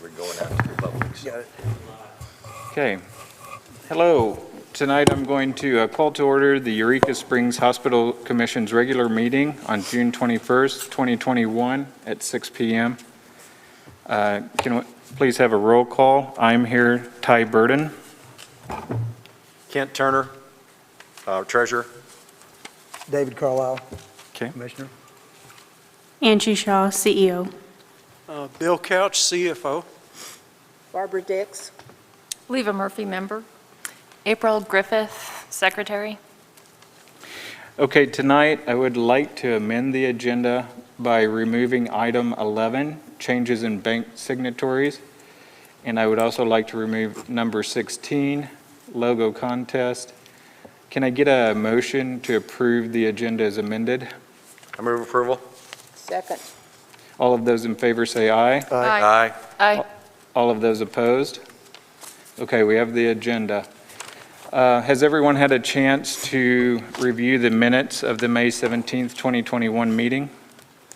we're going out to the public. So. Got it. Okay. Hello. Tonight I'm going to call to order the Eureka Springs Hospital Commission's regular meeting on June 21st, 2021 at 6 p.m. Can we please have a roll call? I'm here, Ty Burden. Kent Turner, Treasurer. David Carlisle, Okay. Commissioner. Angie Shaw, CEO. Bill Couch, CFO. Barbara Dix. Leva Murphy, member. April Griffith, secretary. Okay, tonight I would like to amend the agenda by removing item 11, changes in bank signatories, and I would also like to remove number 16, logo contest. Can I get a motion to approve the agenda as amended? I move approval. Second. All of those in favor say aye. Aye. Aye. All of those opposed? Okay, we have the agenda. Has everyone had a chance to review the minutes of the May 17th, 2021 meeting?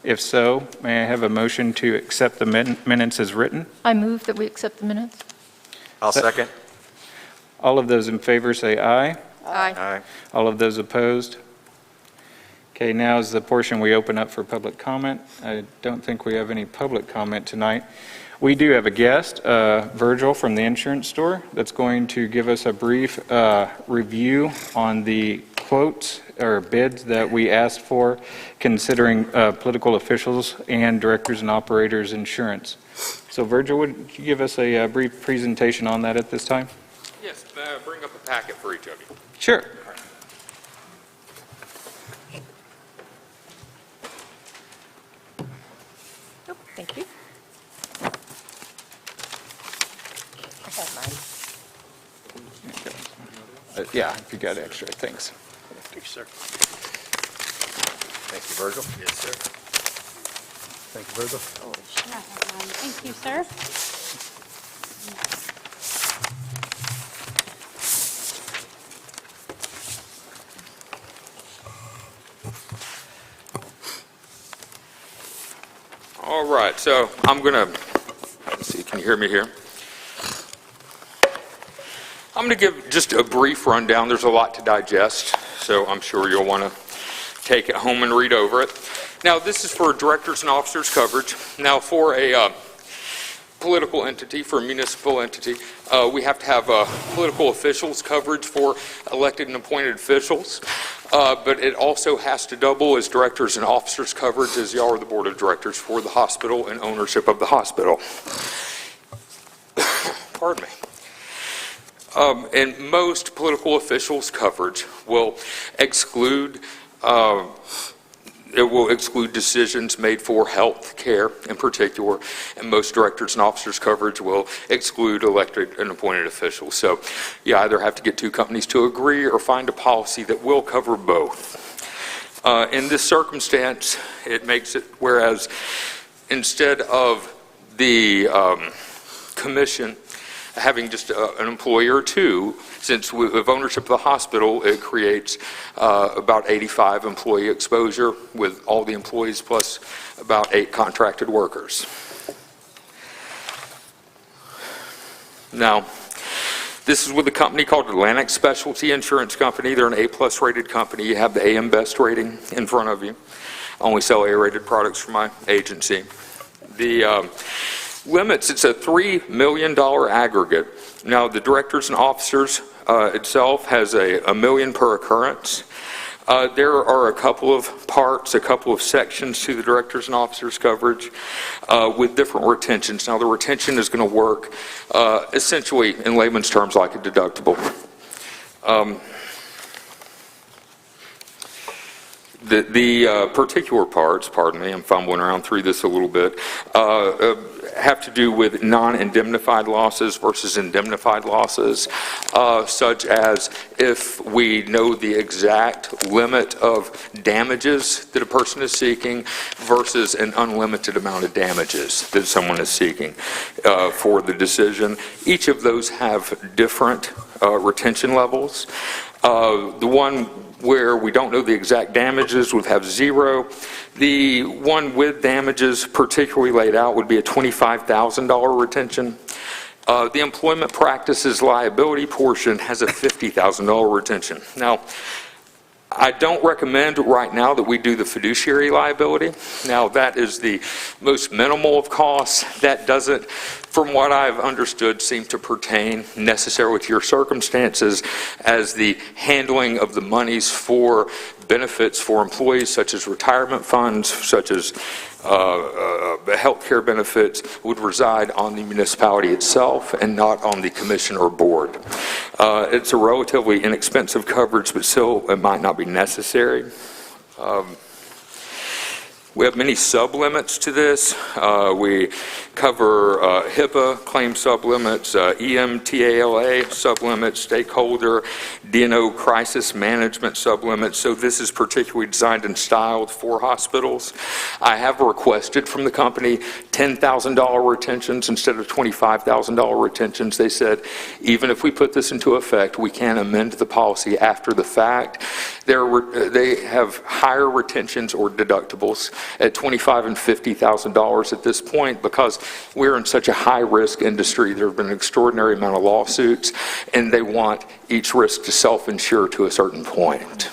If so, may I have a motion to accept the minutes as written? I move that we accept the minutes. I'll second. All of those in favor say aye. Aye. Aye. All of those opposed? Okay, now is the portion we open up for public comment. I don't think we have any public comment tonight. We do have a guest, Virgil from the insurance store, that's going to give us a brief review on the quotes or bids that we asked for considering political officials and directors and operators insurance. So Virgil, would you give us a brief presentation on that at this time? Yes, bring up a packet for each of you. Sure. Oh, thank you. I have mine. Yeah, if you got extra, thanks. Thank you, sir. Thank you, Virgil. Yes, sir. Thank you, Virgil. Thank you, sir. All right, so I'm going to, let's see, can you hear me here? I'm going to give just a brief rundown. There's a lot to digest, so I'm sure you'll want to take it home and read over it. Now, this is for directors and officers coverage. Now, for a political entity, for a municipal entity, we have to have political officials coverage for elected and appointed officials, but it also has to double as directors and officers coverage as y'all are the board of directors for the hospital and ownership of the hospital. Pardon me. And most political officials coverage will exclude decisions made for health care in particular, and most directors and officers coverage will exclude elected and appointed officials. So you either have to get two companies to agree or find a policy that will cover both. In this circumstance, it makes it whereas instead of the commission having just an employee or two, since we have ownership of the hospital, it creates about 85 employee exposure with all the employees plus about 8 contracted workers. Now, this is with a company called Atlantic Specialty Insurance Company. They're an A+ rated company. You have the AM Best rating in front of you. I only sell A-rated products for my agency. The limits, it's a $3 million aggregate. Now, the directors and officers itself has a million per occurrence. There are a couple of parts, a couple of sections to the directors and officers coverage with different retentions. Now, the retention is going to work essentially, in layman's terms, like a deductible. The particular parts, pardon me, I'm fumbling around through this a little bit, have to do with non-indemnified losses versus indemnified losses, such as if we know the exact limit of damages that a person is seeking versus an unlimited amount of damages that someone is seeking for the decision. Each of those have different retention levels. The one where we don't know the exact damages would have 0. The one with damages particularly laid out would be a $25,000 retention. The employment practices liability portion has a $50,000 retention. Now, I don't recommend right now that we do the fiduciary liability. Now, that is the most minimal of costs. That doesn't, from what I've understood, seem to pertain necessarily to your circumstances as the handling of the monies for benefits for employees, such as retirement funds, such as health care benefits, would reside on the municipality itself and not on the commission or board. It's a relatively inexpensive coverage, but still it might not be necessary. We have many sub-limits to this. We cover HIPAA claim sub-limits, EMTALA sub-limits, stakeholder, DNO crisis management sub-limits. So this is particularly designed and styled for hospitals. I have requested from the company $10,000 retentions instead of $25,000 retentions. They said, even if we put this into effect, we can amend the policy after the fact. They have higher retentions or deductibles at $25,000 and $50,000 at this point because we're in such a high-risk industry. There have been an extraordinary amount of lawsuits, and they want each risk to self-insure to a certain point.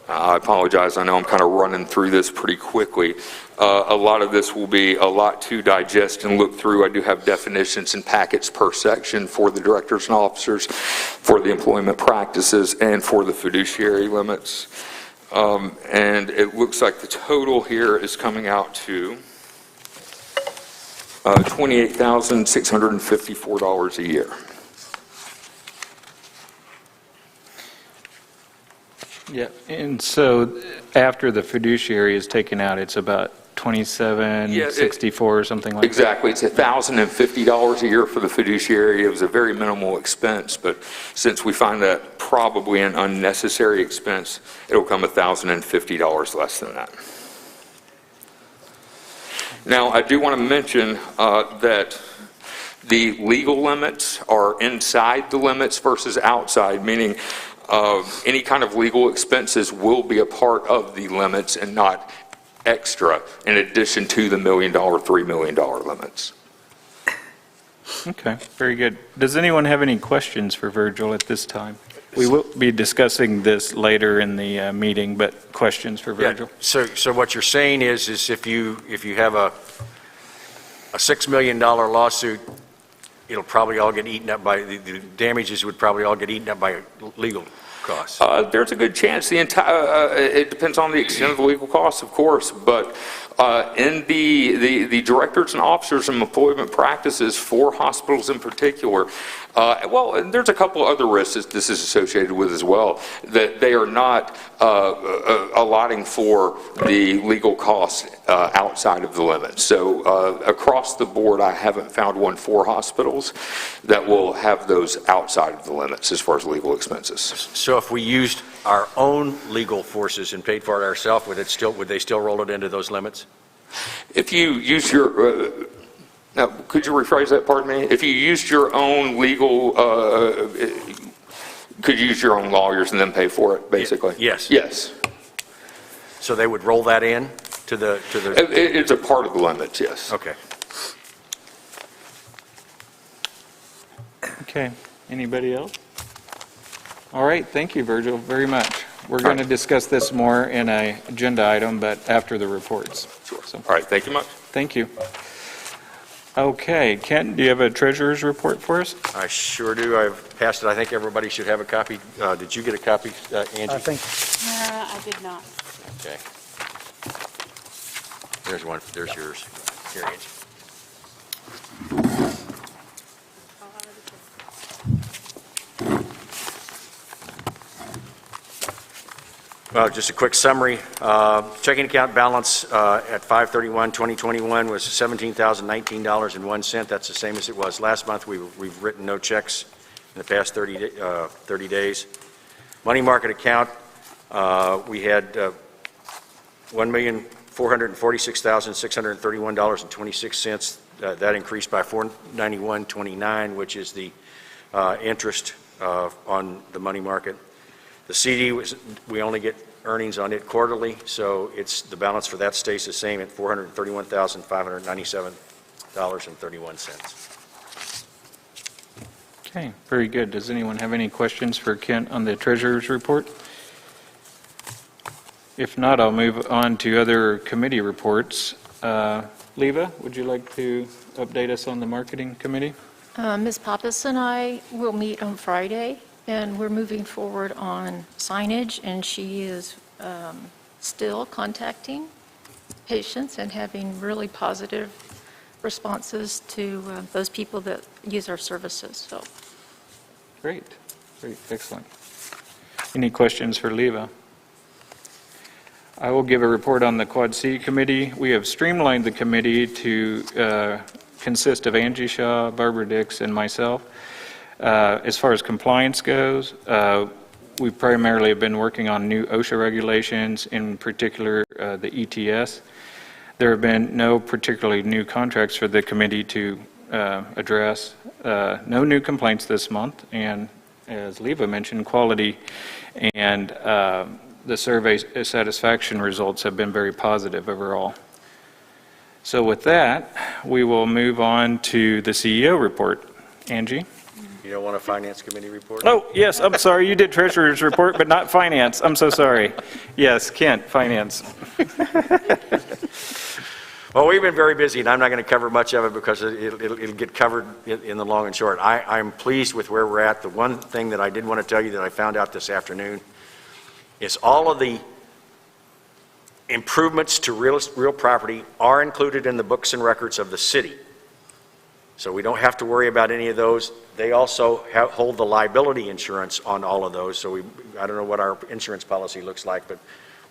I apologize. I know I'm kind of running through this pretty quickly. A lot of this will be a lot to digest and look through. I do have definitions and packets per section for the directors and officers, for the employment practices, and for the fiduciary limits. And it looks like the total here is coming out to $28,654 a year. Yeah, and so after the fiduciary is taken out, it's about $27.64 or something like that? Exactly. It's $1,050 a year for the fiduciary. It was a very minimal expense, but since we find that probably an unnecessary expense, it'll come $1,050 less than that. Now, I do want to mention that the legal limits are inside the limits versus outside, meaning any kind of legal expenses will be a part of the limits and not extra in addition to the $1 million, $3 million limits. Okay, very good. Does anyone have any questions for Virgil at this time? We will be discussing this later in the meeting, but questions for Virgil? Yeah. So what you're saying is if you have a $6 million lawsuit, it'll probably all get eaten up by, the damages would probably all get eaten up by legal costs. There's a good chance the entire, it depends on the extent of the legal costs, of course, but in the directors and officers and employment practices for hospitals in particular, well, and there's a couple other risks that this is associated with as well, that they are not allotting for the legal costs outside of the limits. So across the board, I haven't found one for hospitals that will have those outside of the limits as far as legal expenses. So if we used our own legal forces and paid for it ourselves, would they still roll it into those limits? If you use your, now, could you rephrase that, pardon me? If you used your own legal, could you use your own lawyers and then pay for it, basically? Yes. Yes. So they would roll that in to the... It's a part of the limits, yes. Okay. Okay, anybody else? All right, thank you, Virgil, very much. We're going to discuss this more in an agenda item, but after the reports. Sure. So, All right, thank you much. thank you. Okay, Kent, do you have a treasurer's report for us? I sure do. I've passed it. I think everybody should have a copy. Did you get a copy, Angie? I think, I did not. Okay. There's one. There's yours. Here, Angie. Well, just a quick summary. Checking account balance at 5/31/2021 was $17,019.01. That's the same as it was last month. We've written no checks in the past 30 days. Money market account, we had $1,446,631.26. That increased by $491.29, which is the interest on the money market. The CD, we only get earnings on it quarterly, so the balance for that stays the same at $431,597.31. Okay, very good. Does anyone have any questions for Kent on the treasurer's report? If not, I'll move on to other committee reports. Leva, would you like to update us on the marketing committee? Ms. Pappas and I will meet on Friday, and we're moving forward on signage, and she is still contacting patients and having really positive responses to those people that use our services, so. Great, excellent. Any questions for Leva? I will give a report on the Quad C committee. We have streamlined the committee to consist of Angie Shaw, Barbara Dix, and myself. As far as compliance goes, we primarily have been working on new OSHA regulations, in particular the ETS. There have been no particularly new contracts for the committee to address. No new complaints this month, and as Leva mentioned, quality and the survey satisfaction results have been very positive overall. So with that, we will move on to the CEO report. Angie? You don't want a finance committee report? Oh, yes, I'm sorry, you did treasurer's report, but not finance. I'm so sorry. Yes, Kent, finance. Well, we've been very busy, and I'm not going to cover much of it because it'll get covered in the long and short. I'm pleased with where we're at. The one thing that I did want to tell you that I found out this afternoon is all of the improvements to real property are included in the books and records of the city. So we don't have to worry about any of those. They also hold the liability insurance on all of those. So I don't know what our insurance policy looks like, but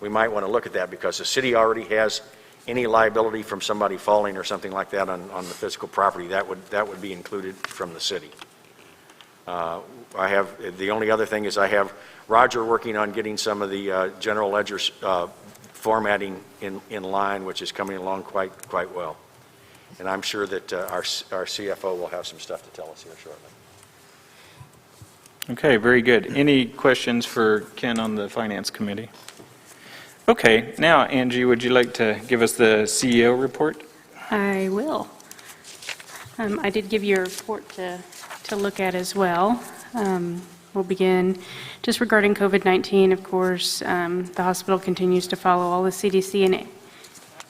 we might want to look at that because the city already has any liability from somebody falling or something like that on the physical property. That would be included from the city. The only other thing is I have Roger working on getting some of the general ledger formatting in line, which is coming along quite well. And I'm sure that our CFO will have some stuff to tell us here shortly. Okay, very good. Any questions for Ken on the finance committee? Okay, now Angie, would you like to give us the CEO report? I will. I did give you a report to look at as well. We'll begin just regarding COVID-19, of course. The hospital continues to follow all the CDC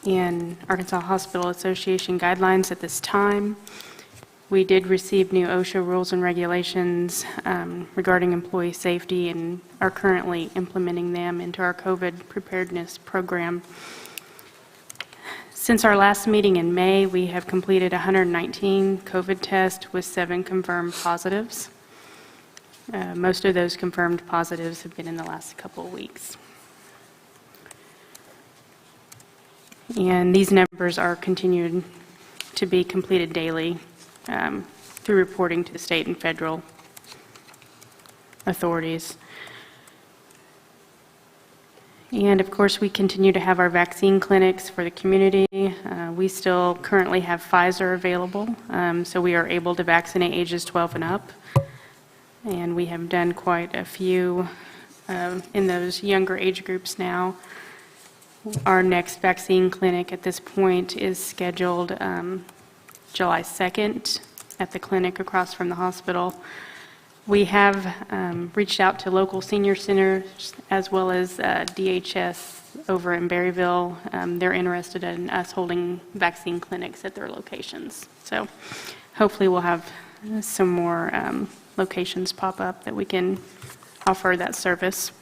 and Arkansas Hospital Association guidelines at this time. We did receive new OSHA rules and regulations regarding employee safety and are currently implementing them into our COVID preparedness program. Since our last meeting in May, we have completed 119 COVID tests with 7 confirmed positives. Most of those confirmed positives have been in the last couple of weeks. And these numbers are continued to be completed daily through reporting to the state and federal authorities. And of course, we continue to have our vaccine clinics for the community. We still currently have Pfizer available, so we are able to vaccinate ages 12 and up. And we have done quite a few in those younger age groups now. Our next vaccine clinic at this point is scheduled July 2nd at the clinic across from the hospital. We have reached out to local senior centers as well as DHS over in Berryville. They're interested in us holding vaccine clinics at their locations. So hopefully we'll have some more locations pop up that we can offer that service.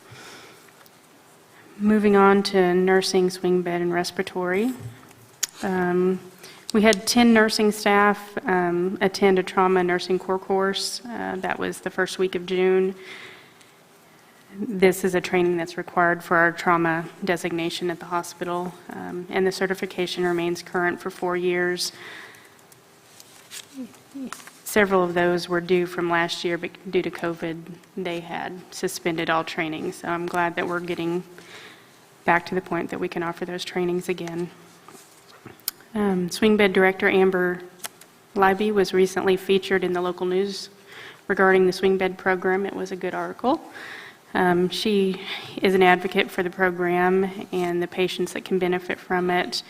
Moving on to nursing, swing bed, and respiratory. We had 10 nursing staff attend a trauma nursing core course. That was the first week of June. This is a training that's required for our trauma designation at the hospital, and the certification remains current for 4 years. Several of those were due from last year, but due to COVID, they had suspended all training. So I'm glad that we're getting back to the point that we can offer those trainings again. Swing bed director Amber Libby was recently featured in the local news regarding the swing bed program. It was a good article. She is an advocate for the program and the patients that can benefit from it.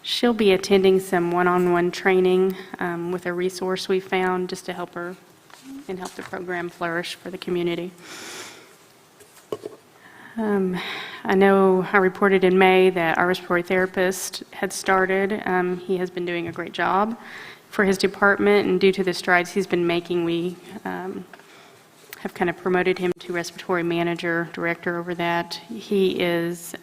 She'll be attending some one-on-one training with a resource we found just to help her and help the program flourish for the community. I know I reported in May that our respiratory therapist had started. He has been doing a great job for his department, and due to the strides he's been making, we have kind of promoted him to respiratory manager, director over that. He is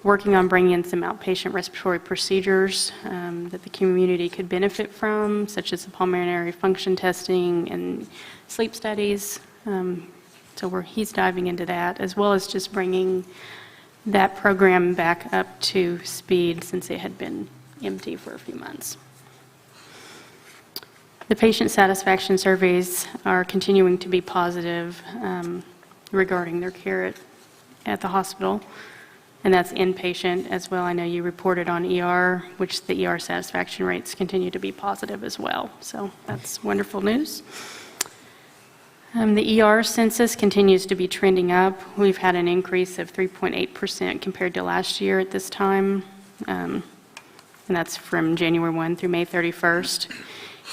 working on bringing in some outpatient respiratory procedures that the community could benefit from, such as the pulmonary function testing and sleep studies. So he's diving into that, as well as just bringing that program back up to speed since it had been empty for a few months. The patient satisfaction surveys are continuing to be positive regarding their care at the hospital, and that's inpatient as well. I know you reported on ER, which the ER satisfaction rates continue to be positive as well, so that's wonderful news. The ER census continues to be trending up. We've had an increase of 3.8% compared to last year at this time, and that's from January 1 through May 31st.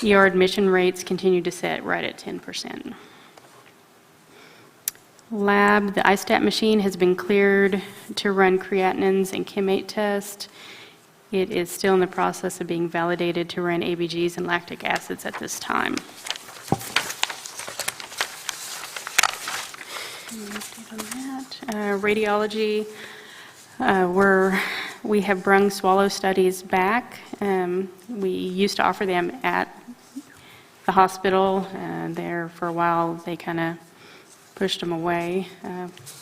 ER admission rates continue to sit right at 10%. Lab, the iStat machine has been cleared to run creatinines and chymate test. It is still in the process of being validated to run ABGs and lactic acids at this time. Radiology, we have brung swallow studies back. We used to offer them at the hospital, and there for a while they kind of pushed them away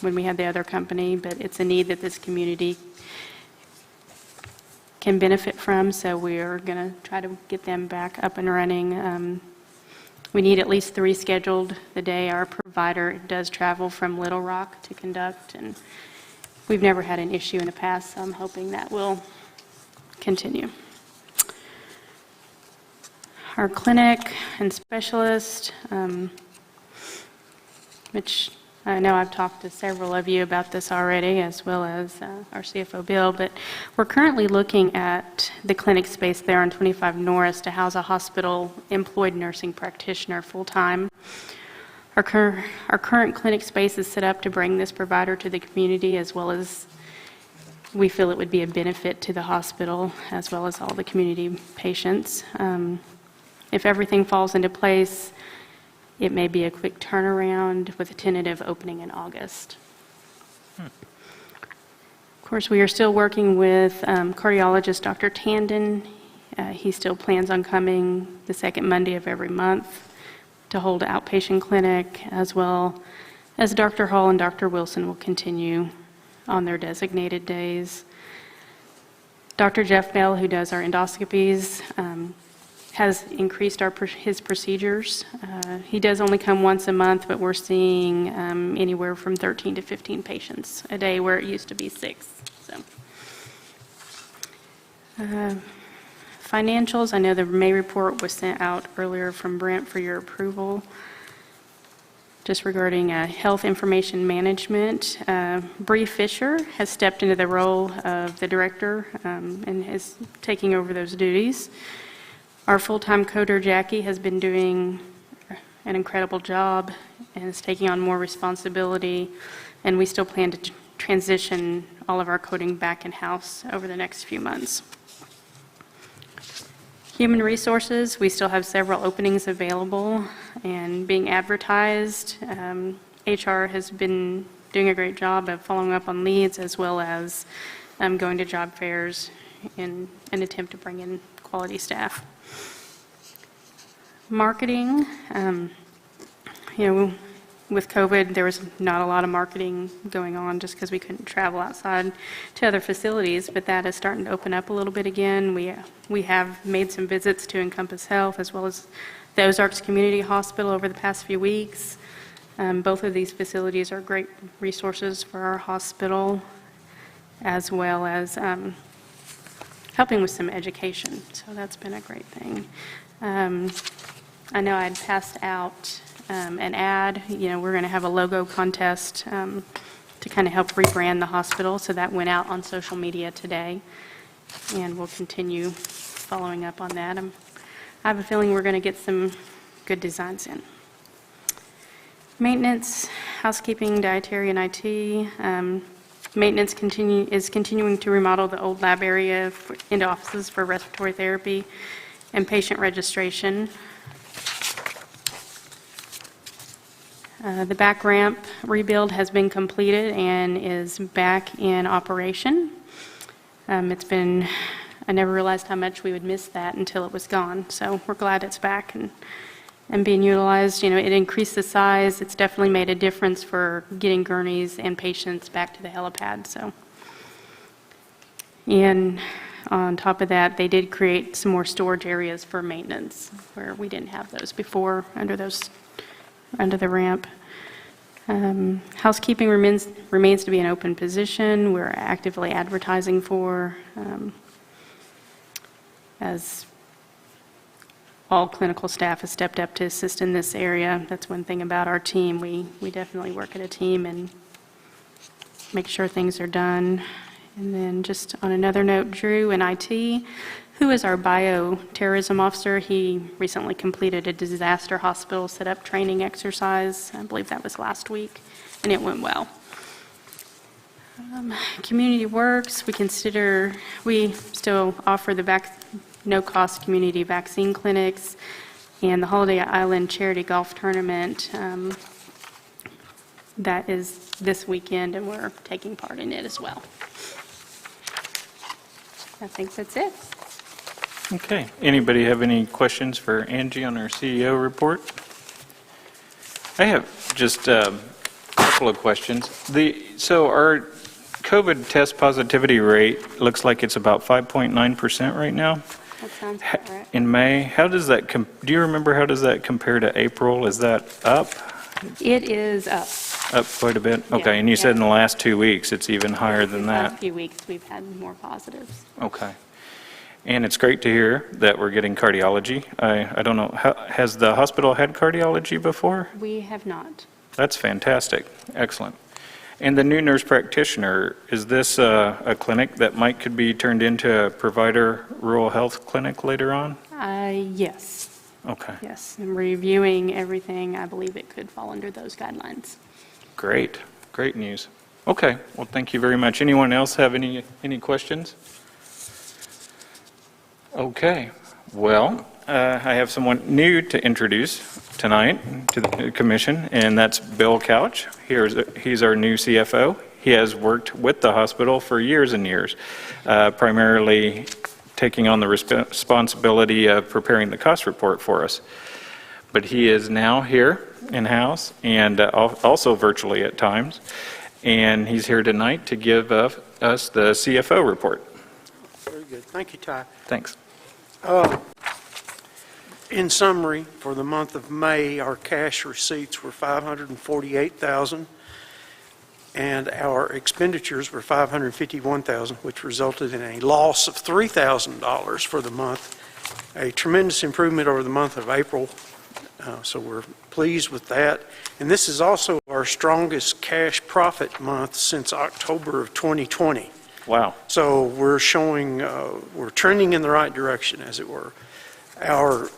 when we had the other company, but it's a need that this community can benefit from, so we are going to try to get them back up and running. We need at least 3 scheduled the day. Our provider does travel from Little Rock to conduct, and we've never had an issue in the past, so I'm hoping that will continue. Our clinic and specialist, which I know I've talked to several of you about this already, as well as our CFO, Bill, but we're currently looking at the clinic space there on 25 Norris to house a hospital-employed nursing practitioner full-time. Our current clinic space is set up to bring this provider to the community, as well as we feel it would be a benefit to the hospital, as well as all the community patients. If everything falls into place, it may be a quick turnaround with a tentative opening in August. Of course, we are still working with cardiologist Dr. Tandon. He still plans on coming the second Monday of every month to hold an outpatient clinic, as well as Dr. Hall and Dr. Wilson will continue on their designated days. Dr. Jeff Bell, who does our endoscopies, has increased his procedures. He does only come once a month, but we're seeing anywhere from 13 to 15 patients a day, where it used to be 6. So, financials, I know the May report was sent out earlier from Brent for your approval. Just regarding health information management, Bree Fisher has stepped into the role of the director and is taking over those duties. Our full-time coder, Jackie, has been doing an incredible job and is taking on more responsibility, and we still plan to transition all of our coding back in-house over the next few months. Human resources, we still have several openings available and being advertised. HR has been doing a great job of following up on leads, as well as going to job fairs in an attempt to bring in quality staff. Marketing, with COVID, there was not a lot of marketing going on just because we couldn't travel outside to other facilities, but that is starting to open up a little bit again. We have made some visits to Encompass Health, as well as the Ozarks Community Hospital over the past few weeks. Both of these facilities are great resources for our hospital, as well as helping with some education, so that's been a great thing. I know I'd passed out an ad, we're going to have a logo contest to kind of help rebrand the hospital, so that went out on social media today, and we'll continue following up on that. I have a feeling we're going to get some good designs in. Maintenance, housekeeping, dietary, and IT. Maintenance is continuing to remodel the old lab area into offices for respiratory therapy and patient registration. The back ramp rebuild has been completed and is back in operation. I never realized how much we would miss that until it was gone, so we're glad it's back and being utilized. It increased the size. It's definitely made a difference for getting gurneys and patients back to the helipad. And on top of that, they did create some more storage areas for maintenance where we didn't have those before under the ramp. Housekeeping remains to be an open position. We're actively advertising for, as all clinical staff has stepped up to assist in this area. That's one thing about our team. We definitely work at a team and make sure things are done. And then just on another note, Drew in IT, who is our bioterrorism officer, he recently completed a disaster hospital setup training exercise. I believe that was last week, and it went well. Community Works, we still offer the no-cost community vaccine clinics and the Holiday Island Charity Golf Tournament. That is this weekend, and we're taking part in it as well. I think that's it. Okay. Anybody have any questions for Angie on our CEO report? I have just a couple of questions. So our COVID test positivity rate looks like it's about 5.9% right now. That sounds correct. In May, how does that do you remember how does that compare to April? Is that up? It is up. Up quite a bit? Yeah, Okay, and you said yeah. in the last 2 weeks, it's even higher than These that. last few weeks, we've had more positives. Okay. And it's great to hear that we're getting cardiology. I don't know, has the hospital had cardiology before? We have not. That's fantastic. Excellent. And the new nurse practitioner, is this a clinic that could be turned into a provider rural health clinic later on? Yes. Okay, Yes. I'm reviewing everything. I believe it could fall under those guidelines. great. Great news. Okay, well, thank you very much. Anyone else have any questions? Okay, well, I have someone new to introduce tonight to the commission, and that's Bill Couch. He's our new CFO. He has worked with the hospital for years and years, primarily taking on the responsibility of preparing the cost report for us. But he is now here in-house and also virtually at times, and he's here tonight to give us the CFO report. Very good. Thank you, Ty. Thanks. In summary, for the month of May, our cash receipts were $548,000, and our expenditures were $551,000, which resulted in a loss of $3,000 for the month, a tremendous improvement over the month of April, so we're pleased with that. And this is also our strongest cash profit month since October of 2020. Wow. So we're showing, we're trending in the right direction, as it were. Our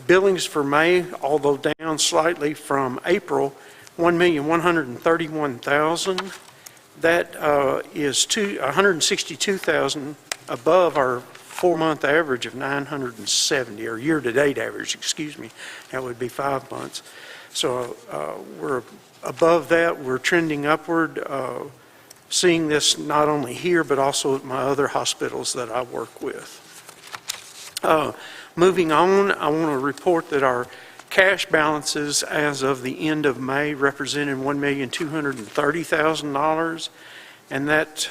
billings for May, although down slightly from April, $1,131,000. That is $162,000 above our four-month average of $970, or year-to-date average, excuse me. That would be 5 months. So we're above that. We're trending upward. Seeing this not only here, but also at my other hospitals that I work with. Moving on, I want to report that our cash balances as of the end of May represented $1,230,000, and that,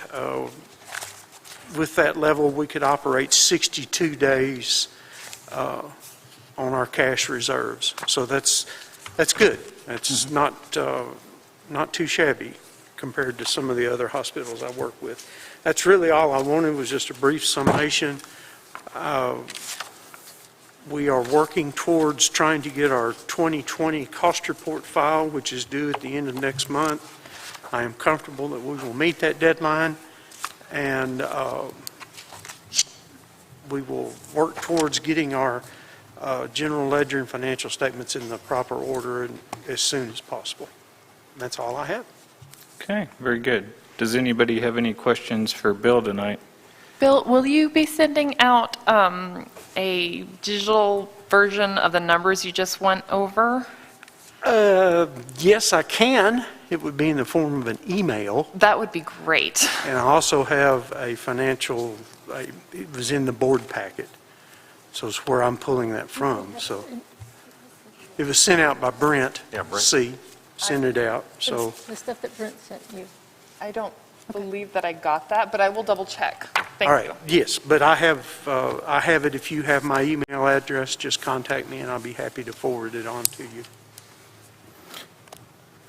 with that level, we could operate 62 days on our cash reserves. So that's good. That's not too shabby compared to some of the other hospitals I work with. That's really all I wanted, was just a brief summation. We are working towards trying to get our 2020 cost report file, which is due at the end of next month. I am comfortable that we will meet that deadline, and we will work towards getting our general ledger and financial statements in the proper order and as soon as possible. That's all I have. Okay, very good. Does anybody have any questions for Bill tonight? Bill, will you be sending out a digital version of the numbers you just went over? Yes, I can. It would be in the form of an email. That would be great. And I also have a financial, it was in the board packet. So it's where I'm pulling that from. So it was sent out by Brent Yeah, Brent. C. Sent it out, so. The stuff that Brent sent you. I don't believe that I got that, but I will double check. Thank All right, you. yes, but I have it. If you have my email address, just contact me and I'll be happy to forward it on to you.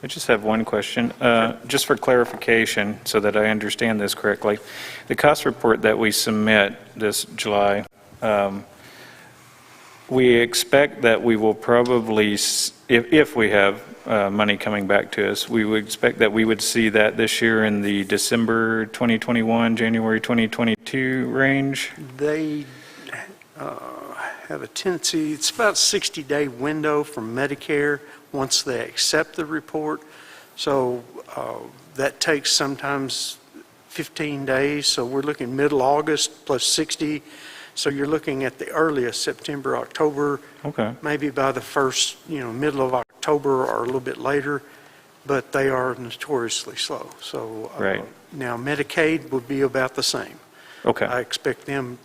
I just have one question, just for clarification, so that I understand this correctly. The cost report that we submit this July, we expect that we will probably, if we have money coming back to us, we would expect that we would see that this year in the December 2021, January 2022 range? They have a tendency, it's about a 60-day window from Medicare once they accept the report. So that takes sometimes 15 days. So we're looking middle August plus 60. So you're looking at the earliest, September, October. Okay. Maybe by the first, middle of October or a little bit later, but they are notoriously slow. So Right. Now Medicaid would be about the same. Okay. I expect them,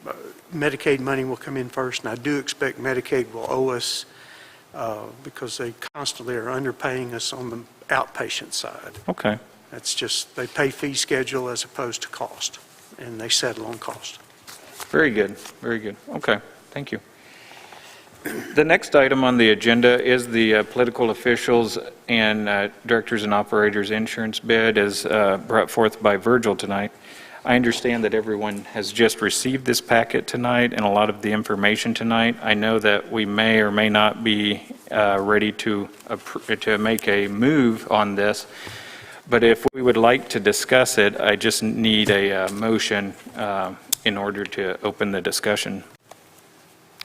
Medicaid money will come in first, and I do expect Medicaid will owe us because they constantly are underpaying us on the outpatient side. Okay. That's just, they pay fee schedule as opposed to cost, and they settle on cost. Very good, very good. Okay, thank you. The next item on the agenda is the political officials and directors and operators insurance bid as brought forth by Virgil tonight. I understand that everyone has just received this packet tonight and a lot of the information tonight. I know that we may or may not be ready to make a move on this, but if we would like to discuss it, I just need a motion in order to open the discussion.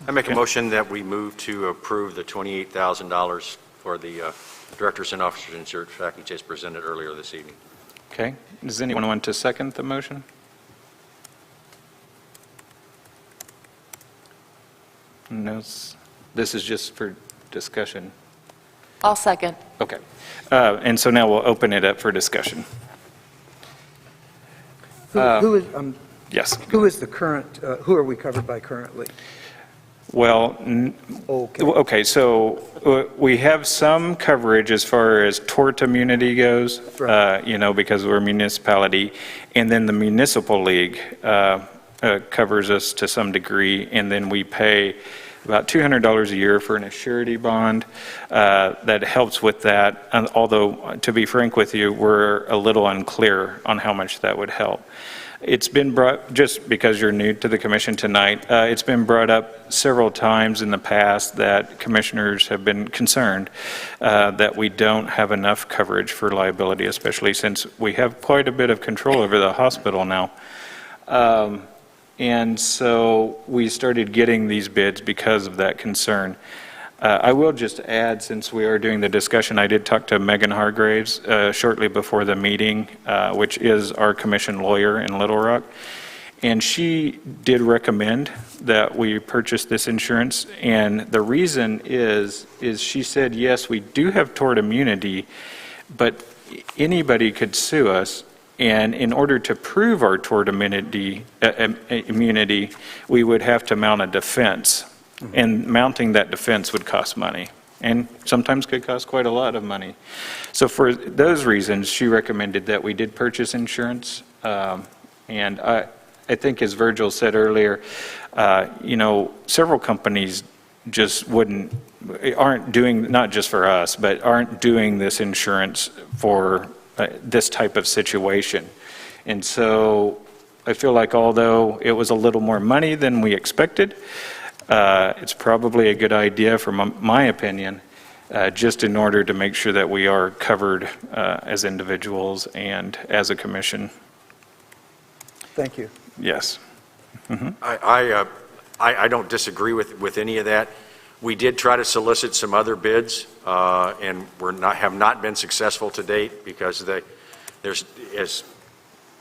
I make a Okay. motion that we move to approve the $28,000 for the directors and officers insurance package as presented earlier this evening. Okay, does anyone want to second the motion? No, this is just for discussion. I'll second. Okay, and so now we'll open it up for discussion. Who is, Yes, who is the current, who are we covered by currently? well, Okay. okay, so we have some coverage as far as tort immunity goes, Right. because we're a municipality, and then the municipal league covers us to some degree, and then we pay about $200 a year for an surety bond that helps with that, and although, to be frank with you, we're a little unclear on how much that would help. It's been brought, just because you're new to the commission tonight, it's been brought up several times in the past that commissioners have been concerned that we don't have enough coverage for liability, especially since we have quite a bit of control over the hospital now. And so we started getting these bids because of that concern. I will just add, since we are doing the discussion, I did talk to Megan Hargraves shortly before the meeting, which is our commission lawyer in Little Rock, and she did recommend that we purchase this insurance, and the reason is she said, yes, we do have tort immunity, but anybody could sue us, and in order to prove our tort immunity, we would have to mount a defense. And mounting that defense would cost money, and sometimes could cost quite a lot of money. So for those reasons, she recommended that we did purchase insurance. And I think, as Virgil said earlier, several companies just aren't doing, not just for us, but aren't doing this insurance for this type of situation. And so I feel like although it was a little more money than we expected, it's probably a good idea, from my opinion, just in order to make sure that we are covered as individuals and as a commission. Thank you. Yes. I don't disagree with any of that. We did try to solicit some other bids, and have not been successful to date because there's, as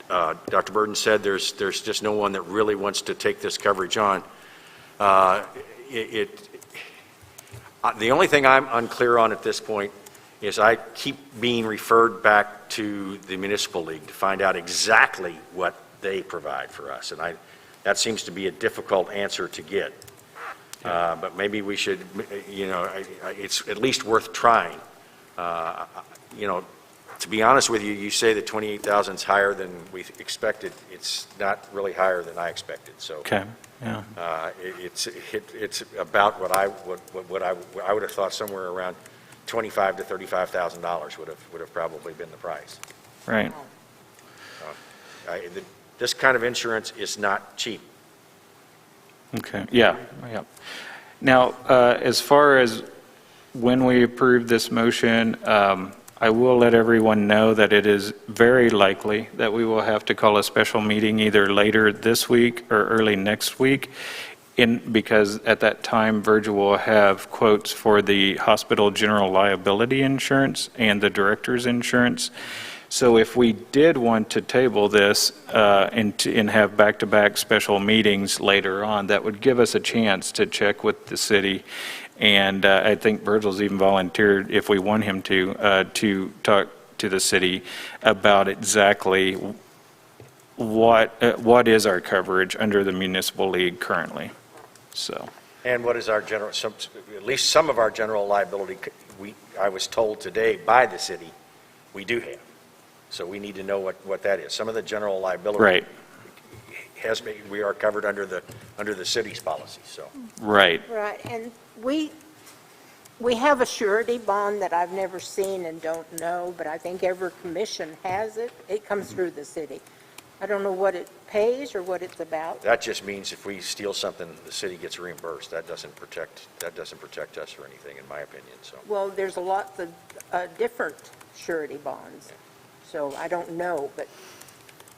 Dr. Burden said, there's just no one that really wants to take this coverage on. The only thing I'm unclear on at this point is I keep being referred back to the municipal league to find out exactly what they provide for us, and that seems to be a difficult answer to get. But maybe we should, it's at least worth trying. To be honest with you, you say that 28,000 is higher than we expected. It's not really higher than I expected. So Okay, yeah. it's about what I would have thought somewhere around $25,000 to $35,000 would have probably been the price. Right. This kind of insurance is not cheap. Okay, yeah. Now, as far as when we approve this motion, I will let everyone know that it is very likely that we will have to call a special meeting either later this week or early next week, because at that time, Virgil will have quotes for the hospital general liability insurance and the director's insurance. So if we did want to table this and have back-to-back special meetings later on, that would give us a chance to check with the city. And I think Virgil's even volunteered, if we want him to talk to the city about exactly what is our coverage under the municipal league currently. So. And what is our at least some of our general liability, I was told today by the city, we do have. So we need to know what that is. Some of the general liability. Right. We are covered under the city's policy, so. Right. Right, and we have a surety bond that I've never seen and don't know, but I think every commission has it. It comes through the city. I don't know what it pays or what it's about. That just means if we steal something, the city gets reimbursed. That doesn't protect us or anything, in my opinion, so. Well, there's a lot of different surety bonds, so I don't know, but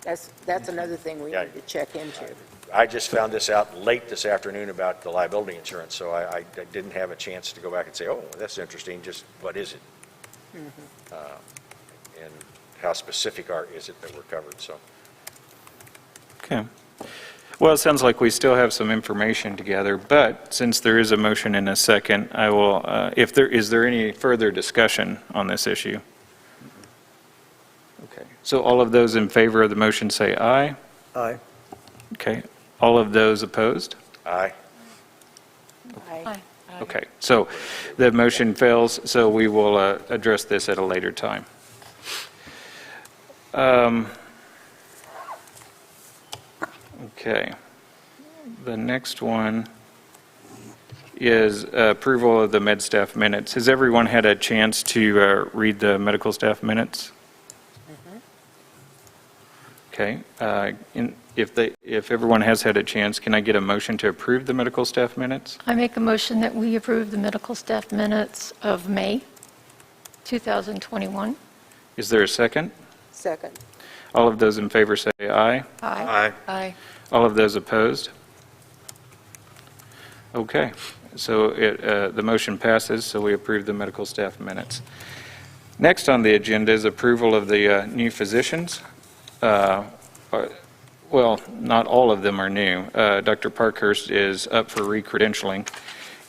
that's another thing we need to check into. I just found this out late this afternoon about the liability insurance, so I didn't have a chance to go back and say, oh, that's interesting, just what is it? And how specific is it that we're covered, so. Okay. Well, it sounds like we still have some information together, but since there is a motion and a second, I will, is there any further discussion on this issue? Okay. So all of those in favor of the motion say aye. Aye. Okay. All of those opposed? Aye. Aye. Okay. So the motion fails, so we will address this at a later time. Okay. The next one is approval of the med staff minutes. Has everyone had a chance to read the medical staff minutes? Okay. If everyone has had a chance, can I get a motion to approve the medical staff minutes? I make a motion that we approve the medical staff minutes of May 2021. Is there a second? Second. All of those in favor say aye. Aye. Aye. All of those opposed? Okay, so the motion passes, so we approve the medical staff minutes. Next on the agenda is approval of the new physicians. Well, not all of them are new. Dr. Parkhurst is up for re-credentialing,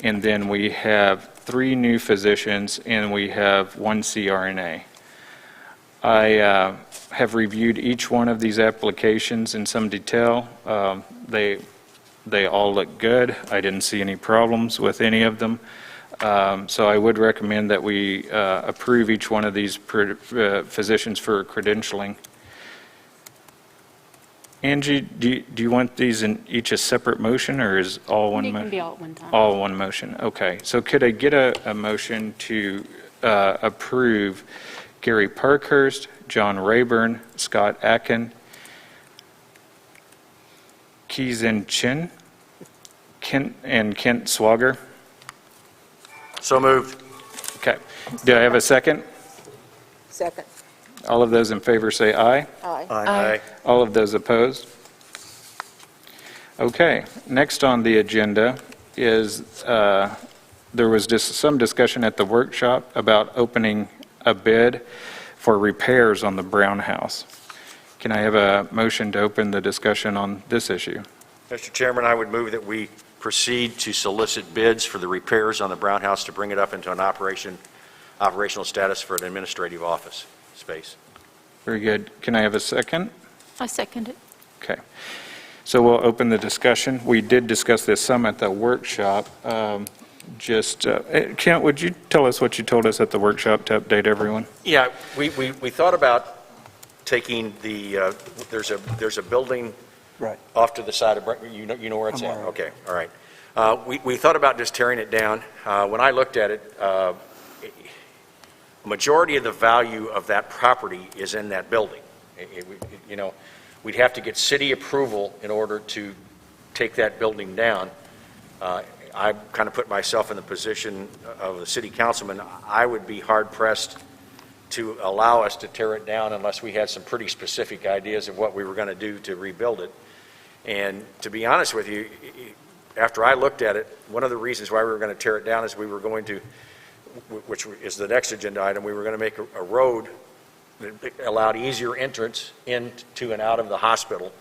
and then we have 3 new physicians, and we have 1 CRNA. I have reviewed each one of these applications in some detail. They all look good. I didn't see any problems with any of them. So I would recommend that we approve each one of these physicians for credentialing. Angie, do you want these in each a separate motion, or is all one motion? It can be all at one time. All one motion, okay. So could I get a motion to approve Gary Parkhurst, John Rayburn, Scott Atkin, Kizin Chin, Kent Swager. So moved. Okay. Do I have a second? Second. All of those in favor say aye. Aye. Aye. All of those opposed? Okay, next on the agenda is, there was just some discussion at the workshop about opening a bid for repairs on the Brown House. Can I have a motion to open the discussion on this issue? Mr. Chairman, I would move that we proceed to solicit bids for the repairs on the Brown House to bring it up into an operational status for an administrative office space. Very good. Can I have a second? I second it. Okay. So we'll open the discussion. We did discuss this some at the workshop. Kent, would you tell us what you told us at the workshop to update everyone? Yeah, we thought about taking the, there's a building Right. off to the side of, you know where it's I'm at? all right. Okay, all right. We thought about just tearing it down. When I looked at it, a majority of the value of that property is in that building. You know, we'd have to get city approval in order to take that building down. I kind of put myself in the position of the city councilman. I would be hard pressed to allow us to tear it down unless we had some pretty specific ideas of what we were going to do to rebuild it. And to be honest with you, after I looked at it, one of the reasons why we were going to tear it down is we were going to, which is the next agenda item, we were going to make a road that allowed easier entrance into and out of the hospital.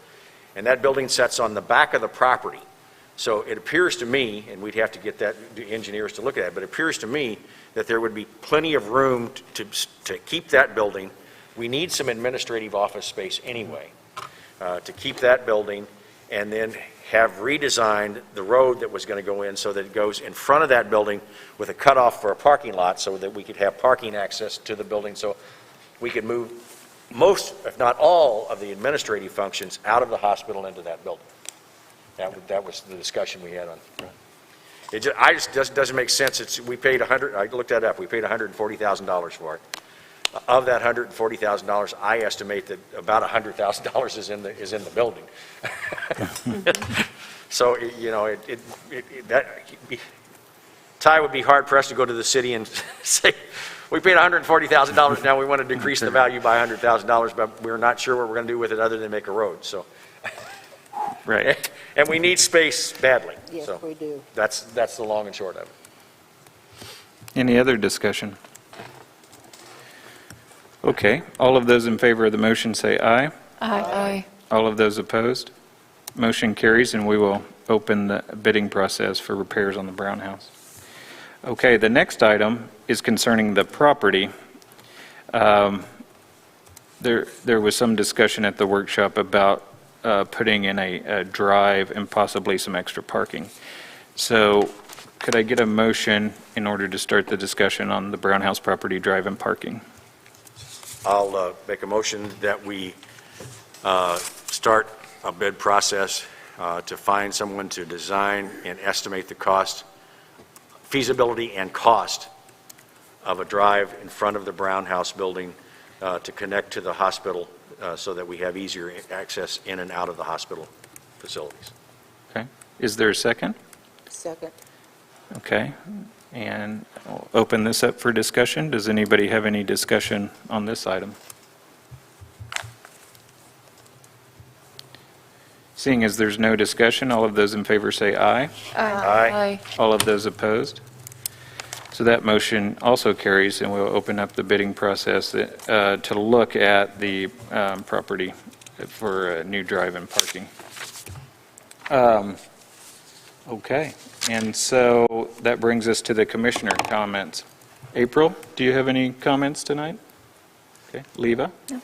And that building sits on the back of the property. So it appears to me, and we'd have to get the engineers to look at it, but it appears to me that there would be plenty of room to keep that building. We need some administrative office space anyway, to keep that building, and then have redesigned the road that was going to go in so that it goes in front of that building with a cutoff for a parking lot so that we could have parking access to the building, so we could move most, if not all, of the administrative functions out of the hospital into that building. That was the discussion we had on. It just doesn't make sense. We paid I looked that up. We paid $140,000 for it. Of that $140,000, I estimate that about $100,000 is in the building. So you know, Ty would be hard pressed to go to the city and say, we paid $140,000. Now we want to decrease the value by $100,000, but we're not sure what we're going to do with it other than make a road. So. Right. And we need space badly. Yes, So we do. that's the long and short of it. Any other discussion? Okay. All of those in favor of the motion say aye. Aye. All of those opposed? Motion carries, and we will open the bidding process for repairs on the Brown House. Okay, the next item is concerning the property. There was some discussion at the workshop about putting in a drive and possibly some extra parking. So could I get a motion in order to start the discussion on the Brown House property drive and parking? I'll make a motion that we start a bid process to find someone to design and estimate the cost, feasibility and cost of a drive in front of the Brown House building to connect to the hospital so that we have easier access in and out of the hospital facilities. Okay. Is there a second? Second. Okay. And I'll open this up for discussion. Does anybody have any discussion on this item? Seeing as there's no discussion, all of those in favor say aye. Aye. All of those opposed? So that motion also carries, and we'll open up the bidding process to look at the property for a new drive and parking. Okay, and so that brings us to the commissioner comments. April, do you have any comments tonight? Okay, Leva? No.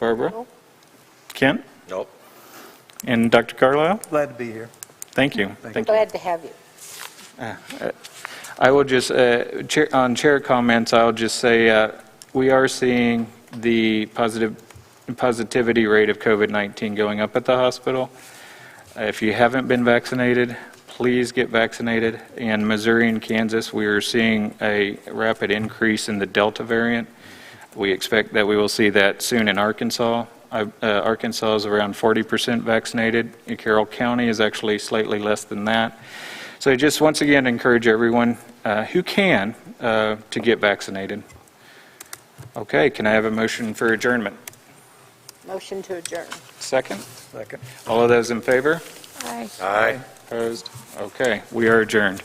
Barbara? No. Kent? Nope. And Dr. Carlisle? Glad to be here. Thank you. Thank Thank you. Glad to have you. I will just, on chair comments, I'll just say we are seeing the positivity rate of COVID-19 going up at the hospital. If you haven't been vaccinated, please get vaccinated. In Missouri and Kansas, we are seeing a rapid increase in the Delta variant. We expect that we will see that soon in Arkansas. Arkansas is around 40% vaccinated. In Carroll County is actually slightly less than that. So I just once again encourage everyone who can to get vaccinated. Okay, can I have a motion for adjournment? Motion to adjourn. Second? Second. All of those in favor? Aye. Aye. Opposed? Okay, we are adjourned.